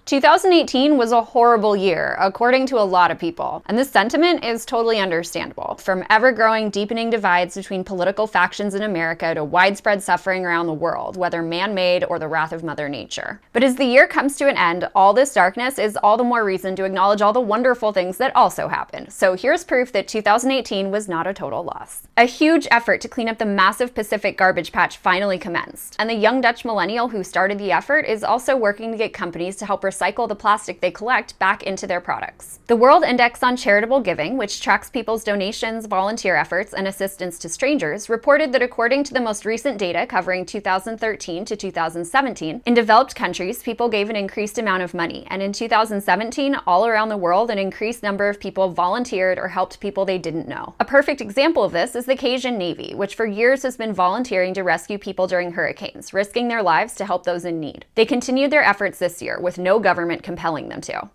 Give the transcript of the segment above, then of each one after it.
2018 was a horrible year, according to a lot of people, and this sentiment is totally understandable. From ever-growing, deepening divides between political factions in America to widespread suffering around the world, whether man-made or the wrath of Mother Nature. But as the year comes to an end, all this darkness is all the more reason to acknowledge all the wonderful things that also happened. So here's proof that 2018 was not a total loss. A huge effort to clean up the massive Pacific garbage patch finally commenced, and the young Dutch millennial who started the effort is also working to get companies to help recycle the plastic they collect back into their products. The World Index on Charitable Giving, which tracks people's donations, volunteer efforts, and assistance to strangers, reported that according to the most recent data covering 2013 to 2017, in developed countries, people gave an increased amount of money, and in 2017, all around the world, an increased number of people volunteered or helped people they didn't know. A perfect example of this is the Cajun Navy, which for years has been volunteering to rescue people during hurricanes, risking their lives to help those in need. They continued their efforts this year, with no government compelling them to.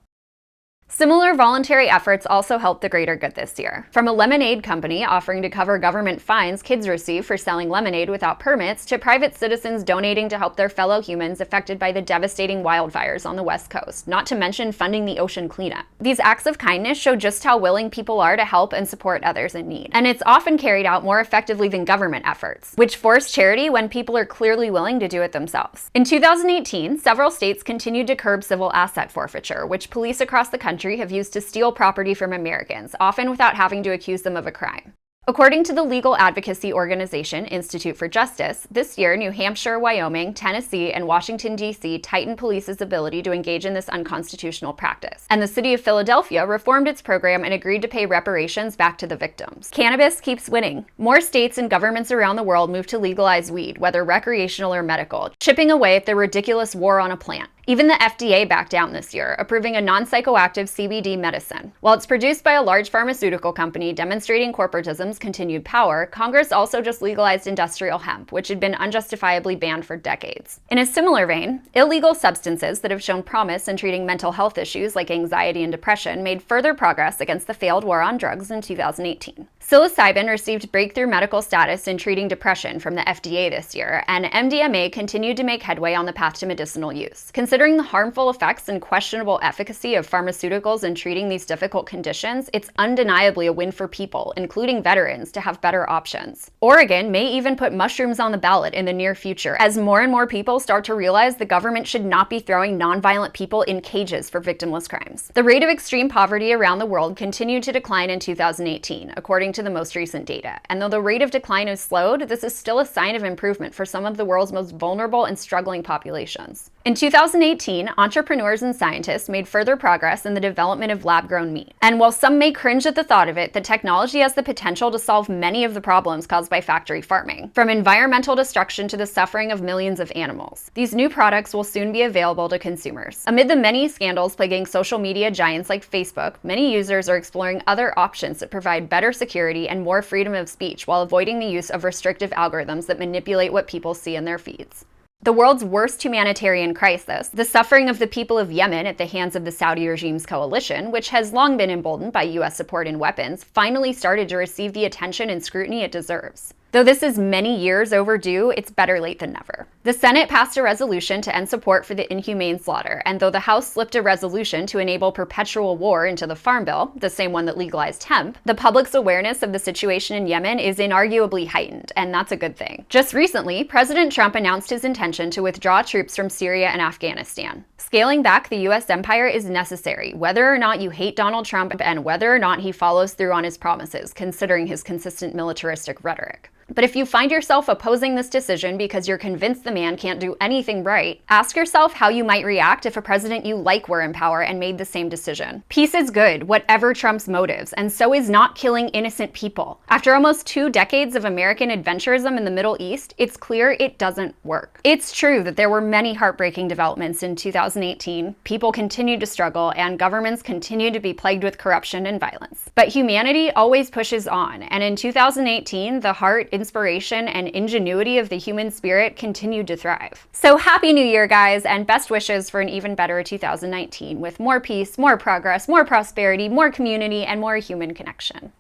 Similar voluntary efforts also helped the greater good this year. From a lemonade company offering to cover government fines kids receive for selling lemonade without permits, to private citizens donating to help their fellow humans affected by the devastating wildfires on the West Coast, not to mention funding the ocean cleanup. These acts of kindness show just how willing people are to help and support others in need. And it's often carried out more effectively than government efforts, which force charity when people are clearly willing to do it themselves. In 2018, several states continued to curb civil asset forfeiture, which police across the country have used to steal property from Americans, often without having to accuse them of a crime. According to the legal advocacy organization Institute for Justice, this year New Hampshire, Wyoming, Tennessee, and Washington, D.C. tightened police's ability to engage in this unconstitutional practice, and the city of Philadelphia reformed its program and agreed to pay reparations back to the victims. Cannabis keeps winning. More states and governments around the world move to legalize weed, whether recreational or medical, chipping away at the ridiculous war on a plant. Even the FDA backed down this year, approving a non-psychoactive CBD medicine. While it's produced by a large pharmaceutical company demonstrating corporatism's continued power, Congress also just legalized industrial hemp, which had been unjustifiably banned for decades. In a similar vein, illegal substances that have shown promise in treating mental health issues like anxiety and depression made further progress against the failed war on drugs in 2018. Psilocybin received breakthrough medical status in treating depression from the FDA this year, and MDMA continued to make headway on the path to medicinal use. Considering the harmful effects and questionable efficacy of pharmaceuticals in treating these difficult conditions, it's undeniably a win for people, including veterans, to have better options. Oregon may even put mushrooms on the ballot in the near future, as more and more people start to realize the government should not be throwing nonviolent people in cages for victimless crimes. The rate of extreme poverty around the world continued to decline in 2018, according to the most recent data. And though the rate of decline has slowed, this is still a sign of improvement for some of the world's most vulnerable and struggling populations. In 2018, entrepreneurs and scientists made further progress in the development of lab-grown meat. And while some may cringe at the thought of it, the technology has the potential to solve many of the problems caused by factory farming, from environmental destruction to the suffering of millions of animals. These new products will soon be available to consumers. Amid the many scandals plaguing social media giants like Facebook, many users are exploring other options that provide better security and more freedom of speech while avoiding the use of restrictive algorithms that manipulate what people see in their feeds. The world's worst humanitarian crisis, the suffering of the people of Yemen at the hands of the Saudi regime's coalition, which has long been emboldened by U.S. support in weapons, finally started to receive the attention and scrutiny it deserves. Though this is many years overdue, it's better late than never. The Senate passed a resolution to end support for the inhumane slaughter, and though the House slipped a resolution to enable perpetual war into the Farm Bill, the same one that legalized hemp, the public's awareness of the situation in Yemen is inarguably heightened, and that's a good thing. Just recently, President Trump announced his intention to withdraw troops from Syria and Afghanistan. Scaling back the U.S. empire is necessary, whether or not you hate Donald Trump and whether or not he follows through on his promises, considering his consistent militaristic rhetoric. But if you find yourself opposing this decision because you're convinced the man can't do anything right, ask yourself how you might react if a president you like were in power and made the same decision. Peace is good, whatever Trump's motives, and so is not killing innocent people. After almost 2 decades of American adventurism in the Middle East, it's clear it doesn't work. It's true that there were many heartbreaking developments in 2018, people continued to struggle, and governments continued to be plagued with corruption and violence. But humanity always pushes on, and in 2018, the heart, inspiration, and ingenuity of the human spirit continued to thrive. So happy New Year, guys, and best wishes for an even better 2019 with more peace, more progress, more prosperity, more community, and more human connection.